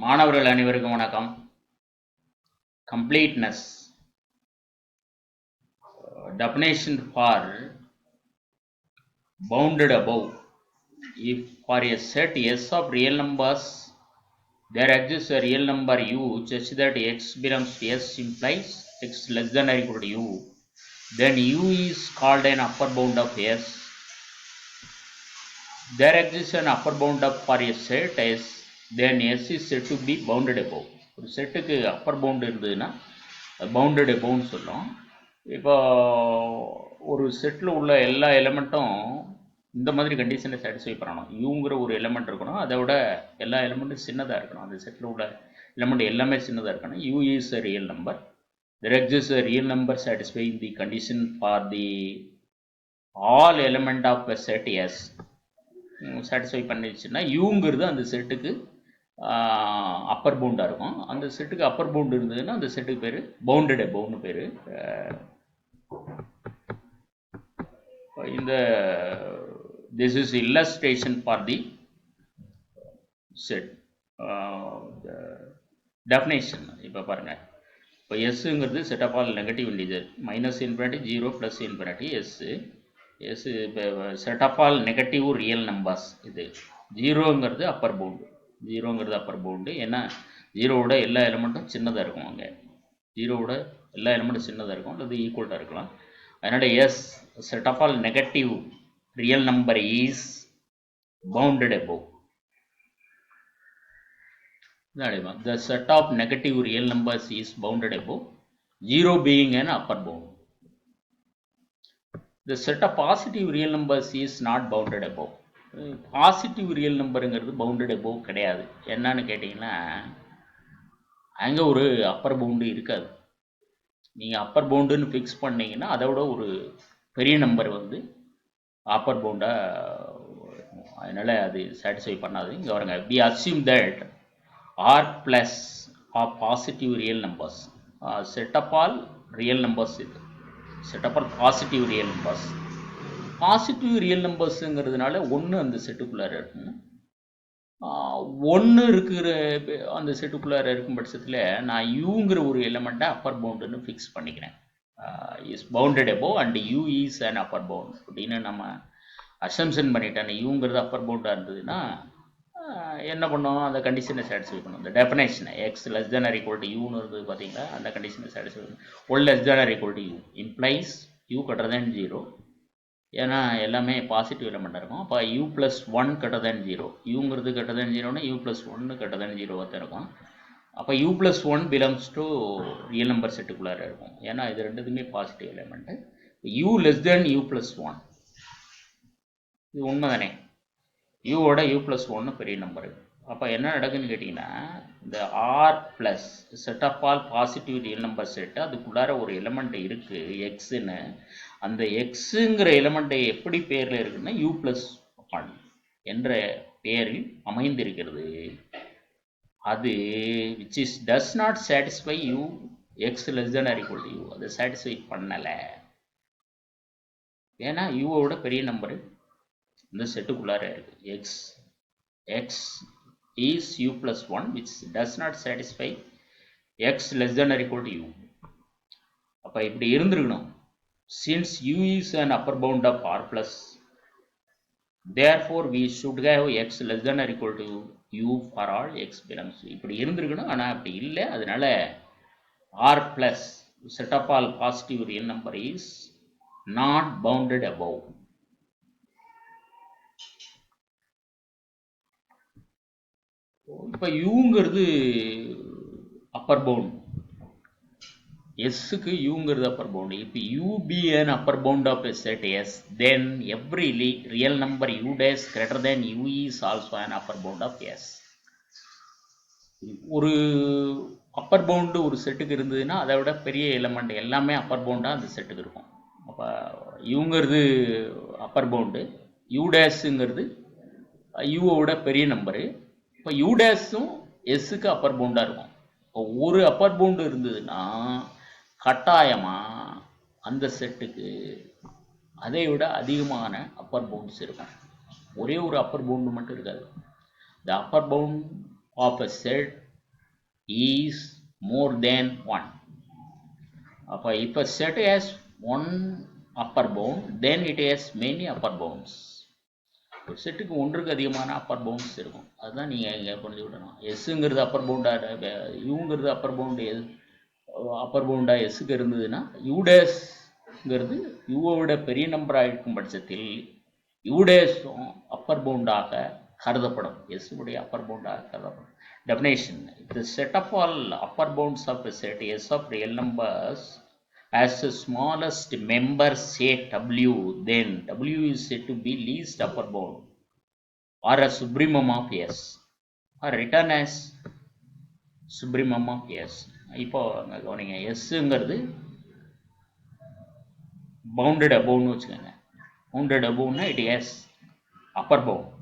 மாணவர்கள் அனைவருக்கும் வணக்கம். Completeness. Definition for bounded above. If for a set S of real numbers there exists a real number u such that x belongs to S implies x less than or equal to u, then u is called an upper bound of S. There exists an upper bound of for a set S, then S is said to be bounded above. ஒரு செட்டுக்கு upper bound இருந்ததுன்னா bounded எபவுன்னு சொல்லும். இப்போ ஒரு settle உள்ள எல்லா எலிமெண்ட்டும் இந்த மாதிரி கண்டிஷனை சாட்டிஸ்ஃபை பண்ணணும். யூங்கிற ஒரு எலிமெண்ட் இருக்கணும், அதை விட எல்லா எலிமெண்ட்டும் சின்னதாக இருக்கணும். அந்த செட்டில் உள்ள எலிமெண்ட் எல்லாமே சின்னதாக இருக்கணும். You is a real number. There exists a real number satisfying the condition for the all element of a set S. Satisfy பண்ணிடுச்சுன்னா யூங்கிறது அந்த செட்டுக்கு அப்பர் பவுண்டாக இருக்கும். அந்த செட்டுக்கு அப்பர் பவுண்ட் இருந்ததுன்னா அந்த செட்டுக்கு பேர் பவுண்டட் எபவுன்னு பேர். இந்த this is illustration for the set definition. இப்போ பாருங்கள், இப்போ எஸ்ஸுங்கிறது set of all negative integer minus infinity 0 plus infinity S. S இப்போ set of all negative real numbers. இது ஜீரோங்கிறது அப்பர் பவுண்டு. ஜீரோங்கிறது அப்பர் பவுண்டு. ஏன்னா ஜீரோவோட எல்லா எலிமெண்ட்டும் சின்னதாக இருக்கும். அங்கே ஜீரோவோட எல்லா எலிமெண்ட்டும் சின்னதாக இருக்கும், அல்லது ஈக்குவல்ட்டாக இருக்கலாம். அதனால் S set of all negative real number is bounded above. The set of negative real numbers is bounded above, 0 being an upper bound. The set of positive real numbers is not bounded above. Positive real நம்பருங்கிறது bounded above கிடையாது. என்னன்னு கேட்டிங்கன்னா அங்கே ஒரு Appar pound இருக்காது. நீங்கள் அப்பர் பவுண்டுன்னு fix பண்ணிங்கன்னா அதை விட ஒரு பெரிய நம்பர் வந்து அப்பர் பவுண்டாக, அதனால் அது சாட்டிஸ்ஃபை பண்ணாது. இங்கே வருங்க, we assume that R plus are positive real numbers. Set of all real numbers இது set of all positive real numbers. Positive real நம்பர்ஸுங்கிறதுனால ஒன்று அந்த செட்டுக்குள்ளார இருக்கும். ஒன்று இருக்கிற அந்த செட்டுக்குள்ளார இருக்கும் பட்சத்தில் நான் யூங்கிற ஒரு எலிமெண்ட்டை அப்பர் பவுண்டுன்னு ஃபிக்ஸ் பண்ணிக்கிறேன். Is bounded above and U is an upper bound அப்படின்னு நம்ம அசம்ஷன் பண்ணிட்டேன். யூங்கிறது அப்பர் பவுண்டாக இருந்ததுன்னா என்ன பண்ணோம், அந்த கண்டிஷனை சாட்டிஸ்ஃபை பண்ணும். இந்த டெஃபினேஷனை x less than or equal to யூன்னு இருந்தது பார்த்தீங்களா, அந்த கண்டிஷனை சாட்டிஸ்ஃபை பண்ணும். One less than or equal to u implies u greater than 0. ஏன்னா எல்லாமே பாசிட்டிவ் எலிமெண்ட்டாக இருக்கும். அப்போ யூ ப்ளஸ் 1 greater than 0. யூங்கிறது greater than 0னா யூ ப்ளஸ் 1 greater than 0 தான் இருக்கும். அப்போ u plus 1 belongs to real number செட்டுக்குள்ளார இருக்கும். ஏன்னா இது ரெண்டுத்துமே positive element. You less than you plus 1, இது உண்மை தானே. யூவோட யூ ப்ளஸ் 1 பெரிய நம்பரு. அப்போ என்ன நடக்குதுன்னு கேட்டிங்கன்னா, இந்த R plus set of all positive real number set, அதுக்குள்ளார ஒரு எலிமெண்ட் இருக்குது எக்ஸுன்னு. அந்த எக்ஸுங்கிற எலிமெண்ட்டை எப்படி பேரில் இருக்குன்னா யூ ப்ளஸ் 1 என்ற பெயரில் அமைந்திருக்கிறது. அது which is does not satisfy you X less than or equal to you, அதை சாட்டிஸ்ஃபை பண்ணலை. ஏன்னா யூவோட பெரிய நம்பரு இந்த செட்டுக்குள்ளார இருக்குது. X is you plus 1 which does not satisfy X less than or equal to you. அப்போ இப்படி இருந்திருக்கணும். Since u is an upper bound of r plus, therefore we should have x less than or equal to u for all x belongs to. இப்படி இருந்திருக்கணும், ஆனால் அப்படி இல்லை. அதனால r plus set of all positive real number is not bounded above. இப்போ யூங்கிறது upper bound, எஸ்ஸுக்கு யூங்கிறது அப்பர் பவுண்டு. இப்போ U be an upper bound of a set S, then every real number u dash greater than u is also an upper bound of S. ஒரு Appar pound ஒரு செட்டுக்கு இருந்ததுன்னா அதை விட பெரிய எலிமெண்ட் எல்லாமே அப்பர் பவுண்டாக அந்த செட்டுக்கு இருக்கும். அப்போ யூங்கிறது அப்பர் பவுண்டு, யூ டேஷுங்கிறது யூவோட பெரிய நம்பரு. இப்போ யூ டேஷும் எஸ்ஸுக்கு அப்பர் பவுண்டாக இருக்கும். இப்போ ஒரு அப்பர் பவுண்டு இருந்ததுன்னா கட்டாயமாக அந்த செட்டுக்கு அதை விட அதிகமான அப்பர் பவுண்ட்ஸ் இருக்கும். ஒரே ஒரு அப்பர் பவுண்டு மட்டும் இருக்காது. The upper bound of a set is more than 1. அப்போ if a set has one upper bound, then it has many upper bounds. ஒரு செட்டுக்கு ஒன்றுக்கு அதிகமான அப்பர் பவுண்ட்ஸ் இருக்கும். அதுதான் நீங்கள் இங்கே புரிஞ்சுக்கிடணும். எஸ்ஸுங்கிறது அப்பர் பவுண்டாக, யூங்கிறது அப்பர் பவுண்டாக எஸ்ஸுக்கு இருந்ததுன்னா யூடேஸ்ங்கிறது யூவை விட பெரிய நம்பராக இருக்கும் பட்சத்தில் யூடேஸும் அப்பர் பவுண்டாக கருதப்படும். எஸ்ஸுடைய அப்பர் பவுண்டாக கருதப்படும். Definition: the set of all upper bounds of a set S of real numbers as the smallest member say W, then W is said to be least upper bound or a supremum of S, or written as supremum of S. இப்போ கவனிங்க, எஸ்ங்கிறது bounded அபோவ்னு வச்சுக்கோங்க. Bounded அபோவ்னா it has upper bound.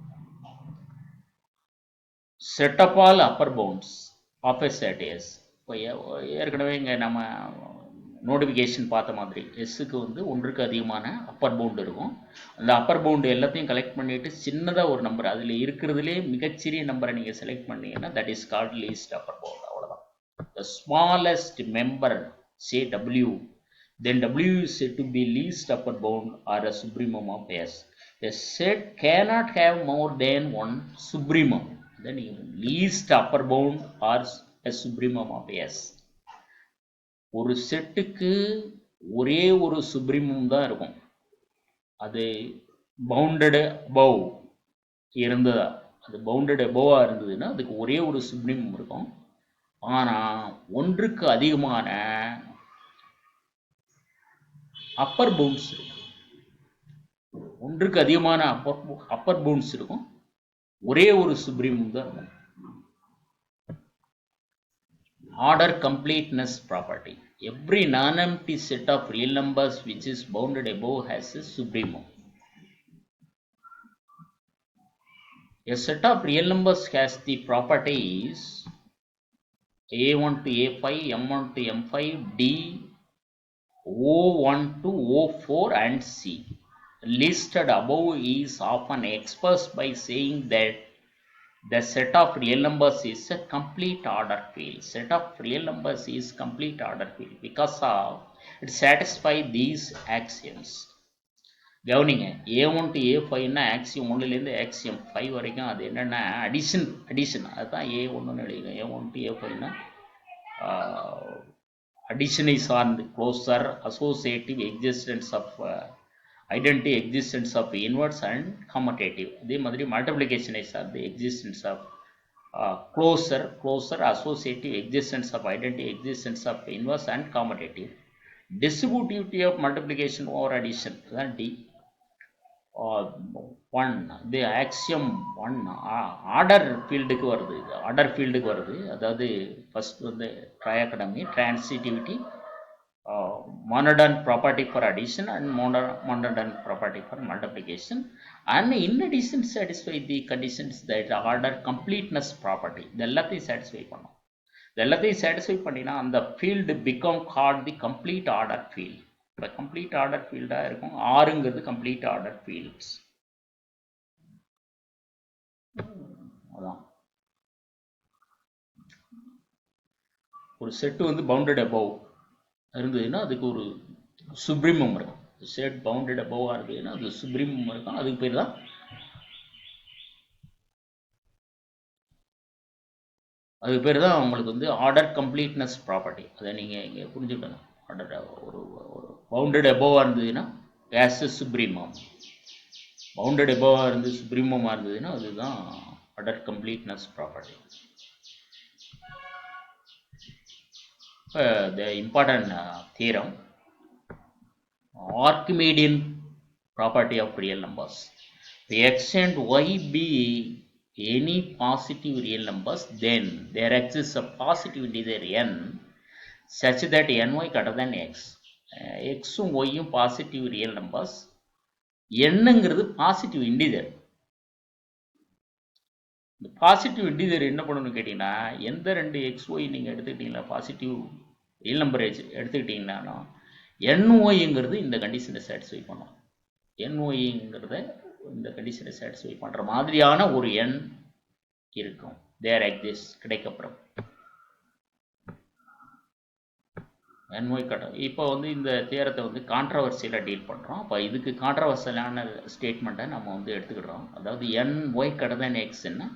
set of all upper bounds of a set S. இப்போ ஏற்கனவே இங்கே நம்ம notification பார்த்த மாதிரி எஸ்ஸுக்கு வந்து ஒன்றுக்கு அதிகமான அப்பர் பவுண்டு இருக்கும். அந்த அப்பர் பவுண்டு எல்லாத்தையும் கலெக்ட் பண்ணிவிட்டு சின்னதாக ஒரு நம்பர் அதில் இருக்கிறதுலே மிகச்சிறிய நம்பரை நீங்கள் செலக்ட் பண்ணீங்கன்னா that is called least upper bound. அவ்வளோதான். The smallest member say W, then W is said to be least upper bound or a supremum of S. A set cannot have more than one supremum, then least upper bound or a supremum of S. ஒரு செட்டுக்கு ஒரே ஒரு supremum தான் இருக்கும். அது bounded above இருந்ததா, அது bounded அபவாக இருந்ததுன்னா அதுக்கு ஒரே ஒரு சுப்ரீமம் இருக்கும். ஆனால் ஒன்றுக்கு அதிகமான அப்பர் பவுண்ட்ஸ் இருக்கும். ஒன்றுக்கு அதிகமான அப்பர் பவுண்ட்ஸ் இருக்கும், ஒரே ஒரு சுப்ரீமம் தான் இருக்கும். Order completeness property. Every non-empty set of real numbers which is bounded above has a supremum. A set of real numbers has the properties A1 to A5, M1 to M5, D, O1 to O4 and C. Listed above is often expressed by saying that the set of real numbers is a complete order field. Set of real numbers is complete order field because of it satisfies these axioms. கவனிங்க, A1 to A5னா Axiom 1லேருந்து Axiom 5 வரைக்கும் அது என்னென்னா addition அதுதான் A1ன்னு எழுதிங்க. A1 to A5னா அடிஷனை சார்ந்து closure associative existence of identity existence of inverse and commutative. அதே மாதிரி மல்டிப்ளிகேஷனை சார்ந்து existence of closure associative existence of identity existence of inverse and commutative. Distributivity of multiplication over addition அதுதான் டி. 1 இது ஆக்சியம் 1 ஆர்டர் ஃபீல்டுக்கு வருது. அதாவது ஃபர்ஸ்ட் வந்து ட்ரையாகடமி, transitivity, monadon property for addition and monadon property for multiplication, and in addition satisfy the conditions that order completeness property. இதெல்லாத்தையும் satisfy பண்ணும். இதெல்லாத்தையும் satisfy பண்ணினா அந்த field become called the complete order field. இப்போ complete order field-ஆக இருக்கும். ஆறுங்கிறது complete order fields. அதான் ஒரு செட்டு வந்து பவுண்டட் above இருந்ததுன்னா அதுக்கு ஒரு சுப்ரீமம் இருக்கும். செட் பவுண்டட் அபவாக இருந்ததுன்னா அது சுப்ரீமம் இருக்கும். அதுக்கு பேர் தான் உங்களுக்கு வந்து ஆர்டர் கம்ப்ளீட்னஸ் ப்ராப்பர்ட்டி. அதை நீங்கள் இங்கே புரிஞ்சுக்கணும். ஆர்டர் ஒரு பவுண்டட் அபவாக இருந்ததுன்னா ஆஸ் எ சுப்ரீமம், பவுண்டட் அபவாக இருந்து சுப்ரீமமாக இருந்ததுன்னா அதுதான் order completeness property. The important theorem, Archimedean property of real numbers. If x and y be any positive real numbers, then there exists a positive integer n such that ny greater than x. Xum yum positive real numbers, என்னங்கிறது positive integer. இந்த positive integer என்ன பண்ணணும்னு கேட்டிங்கன்னா, எந்த 2 XY நீங்கள் எடுத்துக்கிட்டீங்களா positive real number எடுத்துக்கிட்டிங்கன்னா NYங்கிறது இந்த கண்டிஷனை சாட்டிஸ்ஃபை பண்ணும். NYங்கிறத இந்த கண்டிஷனை சாட்டிஸ்ஃபை பண்ணுற மாதிரியான ஒரு எண் இருக்கும். There exist கிடைக்கப்படும். ny கட்டம். இப்போ வந்து இந்த தியரத்தை வந்து கான்ட்ரவர்சியில் டீல் பண்ணுறோம். அப்போ இதுக்கு கான்ட்ரவர்சியலான ஸ்டேட்மெண்ட்டை நம்ம வந்து எடுத்துக்கிடுறோம். அதாவது ny greater than xன்னா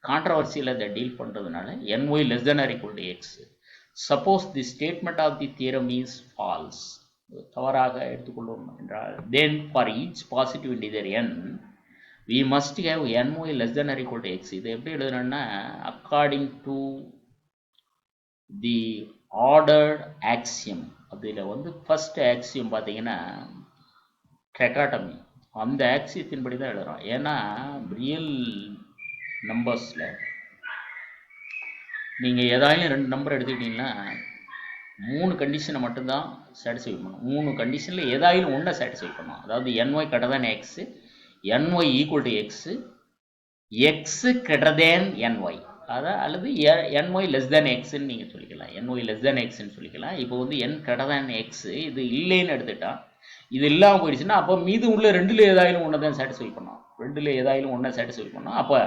கான்ட்ரவர்சியில் அதை டீல் பண்ணுறதுனால ny less than or equal to x. Suppose the statement of the theorem is false, தவறாக எடுத்துக்கொள்வோம் என்றால், then for each positive integer n we must have ny less than or equal to x. இது எப்படி எழுதுறோம்னா according to the ordered axiom. அதில் வந்து first Axiom பார்த்தீங்கன்னா ட்ரெகாட்டமி, அந்த ஆக்சியத்தின்படி தான் எழுதுறோம். ஏன்னா ரியல் நம்பர்ஸில் நீங்கள் ஏதாயும் 2 நம்பர் எடுத்துக்கிட்டிங்கன்னா 3 கண்டிஷனை மட்டும்தான் சாட்டிஸ்ஃபை பண்ணணும். 3 கண்டிஷனில் ஏதாயும் ஒன்றை சாட்டிஸ்ஃபை பண்ணணும். அதாவது ny greater than x, ny equal to x, x greater than ny, அதான் அல்லது ny less than xன்னு நீங்கள் சொல்லிக்கலாம். ny less than xன்னு சொல்லிக்கலாம். இப்போ வந்து n greater than x இது இல்லைன்னு எடுத்துட்டா, இது இல்லாமல் போயிடுச்சுன்னா அப்போ மீது உள்ள 2ல் ஏதாயும் ஒன்றை தான் சாட்டிஸ்ஃபை பண்ணோம். 2ல் ஏதாயும் ஒன்றை சாட்டிஸ்ஃபை பண்ணோம். அப்போ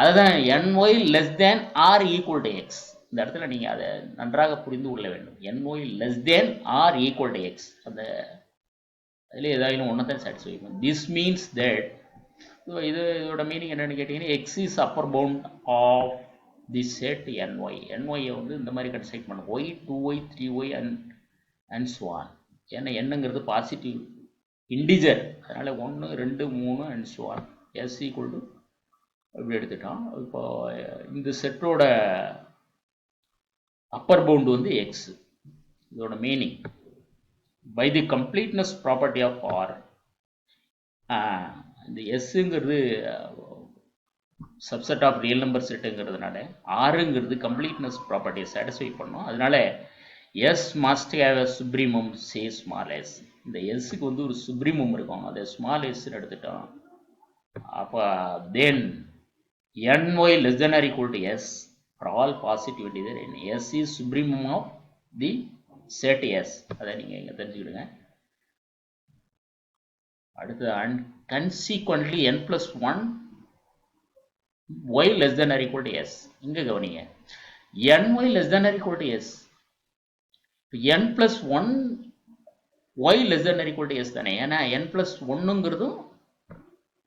அதுதான் ny less than or equal to x. இந்த இடத்துல நீங்கள் அதை நன்றாக புரிந்து கொள்ள வேண்டும். ny less than or equal to x, அந்த அதில் ஏதாயும் ஒன்றை தான் சாட்டிஸ்ஃபை பண்ணும். திஸ் மீன்ஸ் தட் இதோட மீனிங் என்னன்னு கேட்டிங்கன்னா, x is upper bound of the set ny. ny வந்து இந்த மாதிரி கன்ஸ்ட்ரக்ட் பண்ணும், y 2y 3y and so on. ஏன்னா என்னங்கிறது பாசிட்டிவ் இண்டிஜர், அதனால் 1 2 3 and so on. s equal to இப்படி எடுத்துட்டோம். இப்போ இந்த செட்டோட அப்பர் பவுண்டு வந்து எக்ஸ். இதோட meaning by the completeness property of R, இந்த எஸ்ஸுங்கிறது சப்செட் ஆஃப் ரியல் நம்பர் செட்டுங்கிறதுனால ஆறுங்கிறது கம்ப்ளீட்னஸ் ப்ராப்பர்ட்டியை சாட்டிஸ்ஃபை பண்ணோம். அதனால S must have a supremum say small S. இந்த எஸ்ஸுக்கு வந்து ஒரு சுப்ரீமம் இருக்கும், அதை ஸ்மால் எஸ்ன்னு எடுத்துட்டோம். அப்போ தென் ny less than or equal to s for all positive integer n. s is supremum of the set s. அதை நீங்கள் இங்கே தெரிஞ்சுக்கிடுங்க. அடுத்து and consequently n plus 1 y less than or equal to s. இங்கே கவனிங்க, ny less than or equal to s, n plus 1 y less than or equal to s தானே. ஏன்னா n plus 1ங்கிறதும்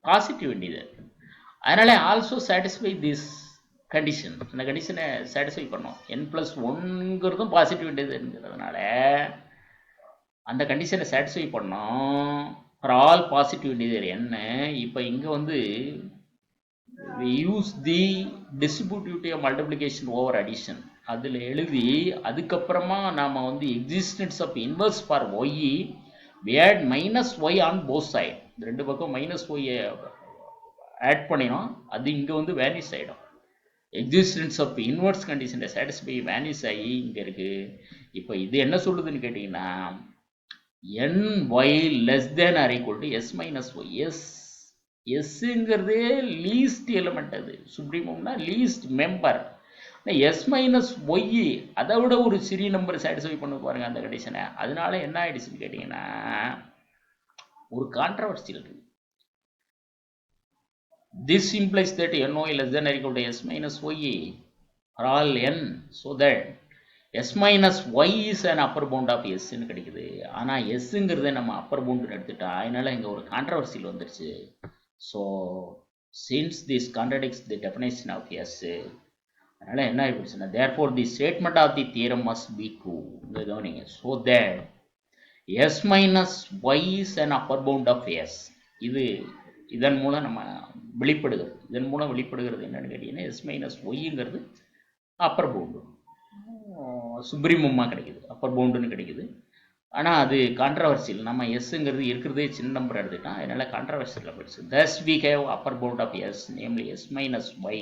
positive integer, அதனால also satisfy this condition. அந்த கண்டிஷனை satisfy பண்ணோம். n plus 1ங்கிறதும் positive இன்டிஜர்ங்கிறதுனால அந்த கண்டிஷனை சாட்டிஸ்ஃபை பண்ணோம் ஃபார் ஆல் பாசிட்டிவ் இன்டிஜர் என்ன. இப்போ இங்கே வந்து we use the distributive multiplication over addition அதில் எழுதி, அதுக்கப்புறமா நாம் வந்து existence of inverse for y we add minus y on both side. இந்த ரெண்டு பக்கம் மைனஸ் y ஆட் பண்ணினோம், அது இங்கே வந்து வேனிஷ் ஆகிடும். எக்ஸிஸ்டன்ஸ் ஆஃப் இன்வெர்ஸ் கண்டிஷனை சாட்டிஸ்ஃபை வேனிஷ் ஆகி இங்கே இருக்குது. இப்போ இது என்ன சொல்லுதுன்னு கேட்டிங்கன்னா, ny less than or equal to s minus y. எஸ்ங்கிறதே லீஸ்ட் எலிமெண்ட், அது சுப்ரீமம்னா least member. S minus y அதை விட ஒரு சிறிய நம்பர் சாட்டிஸ்ஃபை பண்ண பாருங்க அந்த கண்டிஷனை. அதனால என்ன ஆயிடுச்சுன்னு கேட்டிங்கன்னா, ஒரு கான்ட்ரவர்சி இருக்குது. This implies that ny less than or equal to s minus y for all n, so that s minus y is an upper bound of s ன்னு கிடைக்குது. ஆனால் எஸ்ங்கிறத நம்ம அப்பர் பவுண்டுன்னு எடுத்துட்டா, அதனால இங்கே ஒரு கான்ட்ரவர்சியில் வந்துருச்சு. So since this contradicts the definition of s, அதனால் என்ன ஆகிடுச்சுன்னா, therefore the statement of the theorem must be true. இங்கே கவனிங்க, so that s minus y is an upper bound of s. இதன் மூலம் நம்ம வெளிப்படுகிறது. இதன் மூலம் வெளிப்படுகிறது என்னன்னு கேட்டீங்கன்னா, எஸ் மைனஸ் ஒய்ங்கிறது அப்பர் பவுண்டு சுப்ரீமமாக கிடைக்குது, அப்பர் பவுண்டுன்னு கிடைக்குது. ஆனால் அது கான்ட்ரவர்சியில், நம்ம எஸ்ங்கிறது இருக்கிறதே சின்ன நம்பர் எடுத்துட்டோம், அதனால கான்ட்ரவர்சியில் போயிடுச்சு. thus we have upper bound of s, namely s minus y,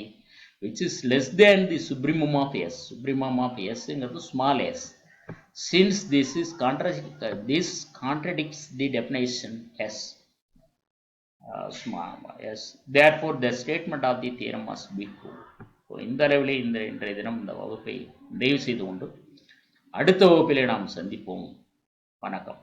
which is less than the supremum of s. supremum of sங்கிறது small s. since this contradicts the definition s, yes, therefore the statement of the theorem must be true. இந்த அளவிலே இன்றைய தினம் இந்த வகுப்பை நிறைவு செய்து கொண்டு அடுத்த வகுப்பிலே நாம் சந்திப்போம். வணக்கம்.